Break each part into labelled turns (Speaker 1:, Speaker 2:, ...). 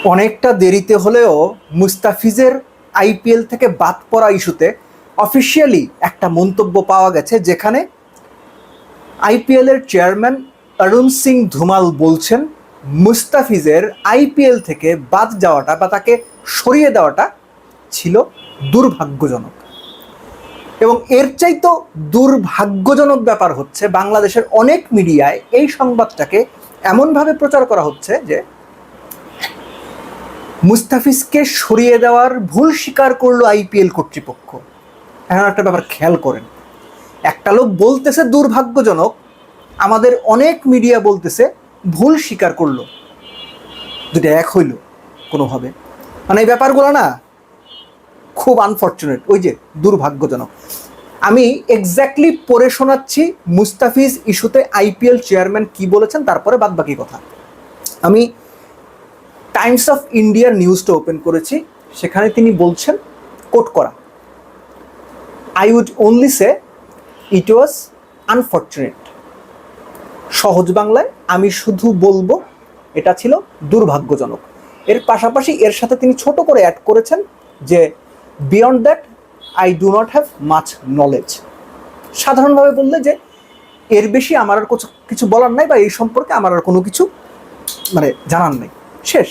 Speaker 1: অনেকটা দেরিতে হলেও মুস্তাফিজের আইপিএল থেকে বাদ পড়া ইস্যুতে অফিসিয়ালি একটা মন্তব্য পাওয়া গেছে, যেখানে আইপিএলের চেয়ারম্যান অরুণ সিং ধুমাল বলছেন মুস্তাফিজের আইপিএল থেকে বাদ যাওয়াটা বা তাকে সরিয়ে দেওয়াটা ছিল দুর্ভাগ্যজনক। এবং এর চাইতেও দুর্ভাগ্যজনক ব্যাপার হচ্ছে, বাংলাদেশের অনেক মিডিয়ায় এই সংবাদটাকে এমনভাবে প্রচার করা হচ্ছে যে মুস্তাফিজকে সরিয়ে দেওয়ার ভুল স্বীকার করলো আইপিএল কর্তৃপক্ষ। এখন একটা ব্যাপার খেয়াল করেন, একটা লোক বলতেছে দুর্ভাগ্যজনক, আমাদের অনেক মিডিয়া বলতেছে ভুল স্বীকার করলো। দুটো এক হইল কোনোভাবে, মানে এই ব্যাপারগুলো না খুব আনফর্চুনেট, ওই যে দুর্ভাগ্যজনক। আমি এক্স্যাক্টলি পড়ে শোনাচ্ছি মুস্তাফিজ ইস্যুতে আইপিএল চেয়ারম্যান কি বলেছেন, তারপরে বাদ বাকি কথা। আমি টাইমস অফ ইন্ডিয়ার নিউজটা ওপেন করেছি, সেখানে তিনি বলছেন, কোট করা, I would only say it was unfortunate. সহজ বাংলায় আমি শুধু বলবো এটা ছিল দুর্ভাগ্যজনক। এর পাশাপাশি এর সাথে তিনি ছোট করে অ্যাড করেছেন যে beyond that I do not have much knowledge. সাধারণভাবে বললে যে এর বেশি আমার আর কিছু বলার নাই, বা এই সম্পর্কে আমার আর কোনো কিছু জানার নেই, শেষ।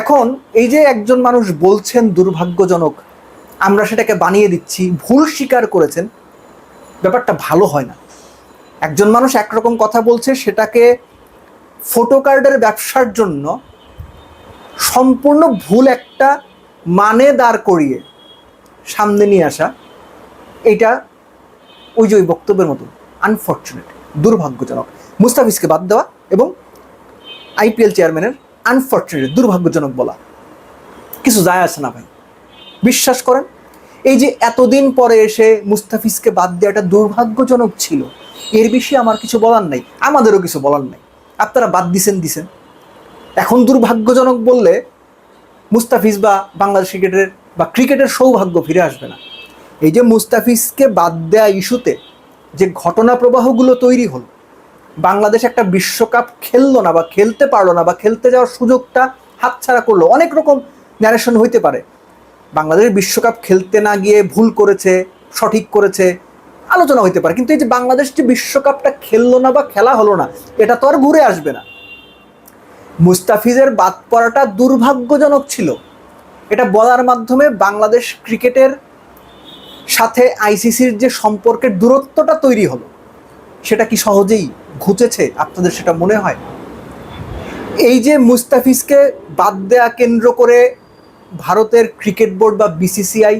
Speaker 1: এখন এই যে একজন মানুষ বলছেন দুর্ভাগ্যজনক, আমরা সেটাকে বানিয়ে দিচ্ছি, ভুল স্বীকার করেছেন, ব্যাপারটা ভালো হয় না। একজন মানুষ একরকম কথা বলছে, সেটাকে ফটো কার্ডের ব্যবসার জন্য সম্পূর্ণ ভুল একটা মানে দাঁড় করিয়ে সামনে নিয়ে আসা, এটা ওই যে ওই বক্তব্যের মতো আনফর্চুনেট, দুর্ভাগ্যজনক। মুস্তাফিজকে বাদ দেওয়া এবং আইপিএল চেয়ারম্যানের আনফর্চুনেট, দুর্ভাগ্যজনক বলা কিছু যায় আসে না ভাই, বিশ্বাস করেন। এই যে এতদিন পরে এসে মুস্তাফিজকে বাদ দেওয়াটা দুর্ভাগ্যজনক ছিল, এর বেশি আমার কিছু বলার নাই, আমাদেরও কিছু বলার নাই। আপনারা বাদ দিছেন। এখন দুর্ভাগ্যজনক বললে মুস্তাফিজ বা বাংলাদেশ ক্রিকেটের সৌভাগ্য ফিরে আসবে না। এই যে মুস্তাফিজকে বাদ দেওয়া ইস্যুতে যে ঘটনা প্রবাহগুলো তৈরি হলো, বাংলাদেশ একটা বিশ্বকাপ খেললো না বা খেলতে পারলো না, বা খেলতে যাওয়ার সুযোগটা হাতছাড়া করলো। অনেক রকম ন্যারেশন হইতে পারে, বাংলাদেশ বিশ্বকাপ খেলতে না গিয়ে ভুল করেছে, সঠিক করেছে, আলোচনা হইতে পারে। কিন্তু এই যে বাংলাদেশ যে বিশ্বকাপটা খেললো না বা খেলা হলো না, এটা তো আর ঘুরে আসবে না। মুস্তাফিজের বাদ পড়াটা দুর্ভাগ্যজনক ছিল, এটা বলার মাধ্যমে বাংলাদেশ ক্রিকেটের সাথে আইসিসির যে সম্পর্কের দূরত্বটা তৈরি হলো, সেটা কি সহজেই ঘুচেছে আপনাদের সেটা মনে হয়? এই যে মুস্তাফিজকে বাদ দেয়া কেন্দ্র করে ভারতের ক্রিকেট বোর্ড বা বিসিসিআই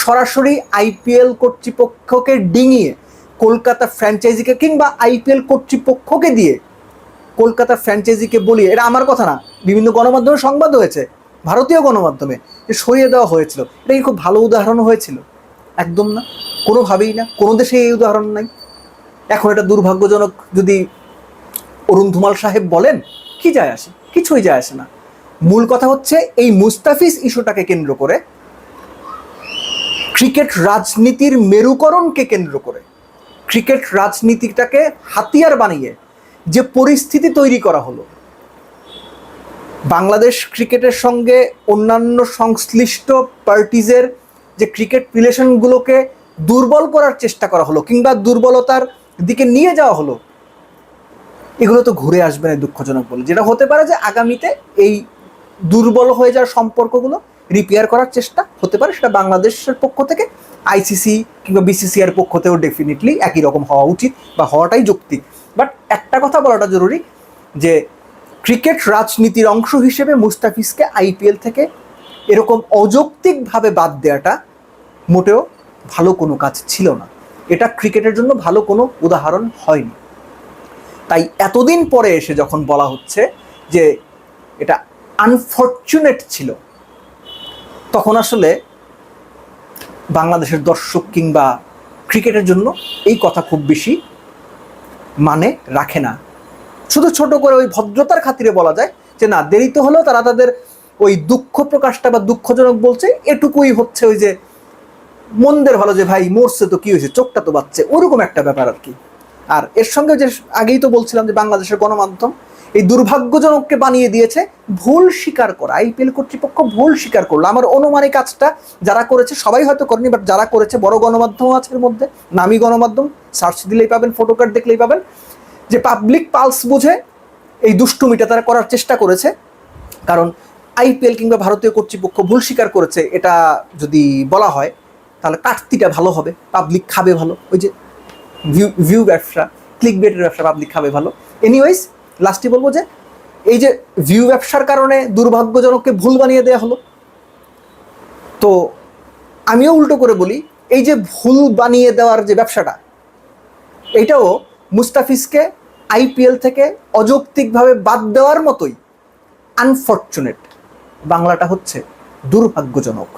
Speaker 1: সরাসরি আইপিএল কর্তৃপক্ষকে ডিঙিয়ে কলকাতা ফ্র্যাঞ্চাইজিকে, কিংবা আইপিএল কর্তৃপক্ষকে দিয়ে কলকাতা ফ্র্যাঞ্চাইজিকে বলিয়ে, এটা আমার কথা না, বিভিন্ন গণমাধ্যমে সংবাদ হয়েছে, ভারতীয় গণমাধ্যমে, যে সরিয়ে দেওয়া হয়েছিল, এটা কি খুব ভালো উদাহরণ হয়েছিল? একদম না, কোনোভাবেই না, কোনো দেশে এই উদাহরণ নাই। এখন এটা দুর্ভাগ্যজনক যদি অরুণ ধুমাল সাহেব বলেন, কি যায় আসে? কিছুই যায় আসে না। মূল কথা হচ্ছে এই মুস্তাফিজ ইস্যুটাকে কেন্দ্র করে, ক্রিকেট রাজনীতির মেরুকরণকে কেন্দ্র করে, ক্রিকেট রাজনীতিটাকে হাতিয়ার বানিয়ে যে পরিস্থিতি তৈরি করা হলো, বাংলাদেশ ক্রিকেটের সঙ্গে অন্যান্য সংশ্লিষ্ট পার্টিজের যে ক্রিকেট রিলেশনগুলোকে দুর্বল করার চেষ্টা করা হলো, কিংবা দুর্বলতার দিকে নিয়ে যাওয়া হলো, এগুলো তো ঘুরে আসবে না, দুঃখজনক বলে। যেটা হতে পারে যে আগামীতে এই দুর্বল হয়ে যাওয়ার সম্পর্কগুলো রিপেয়ার করার চেষ্টা হতে পারে, সেটা বাংলাদেশের পক্ষ থেকে, আইসিসি কিংবা বিসিসিআর পক্ষ থেকেও ডেফিনেটলি একই রকম হওয়া উচিত বা হওয়াটাই যৌক্তিক। বাট একটা কথা বলাটা জরুরি, যে ক্রিকেট রাজনীতির অংশ হিসেবে মুস্তাফিজকে আইপিএল থেকে এরকম অযৌক্তিকভাবে বাদ দেওয়াটা মোটেও ভালো কোনো কাজ ছিল না। এটা ক্রিকেটের জন্য ভালো কোনো উদাহরণ হয়নি। তাই এতদিন পরে এসে যখন বলা হচ্ছে যে এটা আনফর্চুনেট ছিল, তখন আসলে বাংলাদেশের দর্শক কিংবা ক্রিকেটের জন্য এই কথা খুব বেশি মানে রাখে না। শুধু ছোট করে ওই ভদ্রতার খাতিরে বলা যায় যে না, দেরিতে হলেও তারা তাদের ওই দুঃখ প্রকাশটা বা দুঃখজনক বলছে, এটুকুই হচ্ছে ওই যে মন্দের ভালো, যে ভাই মরছে তো কি হয়েছে, চোখটা তো বাচ্চে, ওরকম একটা ব্যাপার আর কি। আর এর সঙ্গে যে আগেই তো বলছিলাম যে বাংলাদেশের গণমাধ্যম এই দুর্ভাগ্যজনককে বানিয়ে দিয়েছে ভুল স্বীকার করা। আইপিএল কর্তৃপক্ষ ভুল স্বীকার করলো। আমার অনুমানে কাজটা যারা করেছে সবাই হয়তো করেনি, বাট যারা করেছে বড় গণমাধ্যম আছে এর মধ্যে, নামী গণমাধ্যম, সার্চ দিলেই পাবেন, ফটো কার্ড দেখলেই পাবেন, যে পাবলিক পালস বুঝে এই দুষ্টুমিটা তারা করার চেষ্টা করেছে। কারণ আইপিএল কিংবা ভারতীয় কর্তৃপক্ষ ভুল স্বীকার করেছে এটা যদি বলা হয় তাহলে কাটতিটা ভালো হবে, পাবলিক খাবে ভালো, ওই যে ভিউ ব্যবসা, ক্লিক বেটের ব্যবসা, পাবলিক খাবে ভালো। এনিওয়েজ লাস্টে বলবো যে এই যে ভিউ ব্যবসার কারণে দুর্ভাগ্যজনককে ভুল বানিয়ে দেওয়া হলো, তো আমিও উল্টো করে বলি এই যে ভুল বানিয়ে দেওয়ার যে ব্যবসাটা, এইটাও মুস্তাফিজকে আইপিএল থেকে অযৌক্তিকভাবে বাদ দেওয়ার মতোই আনফর্চুনেট। বাংলাটা হচ্ছে দুর্ভাগ্যজনক।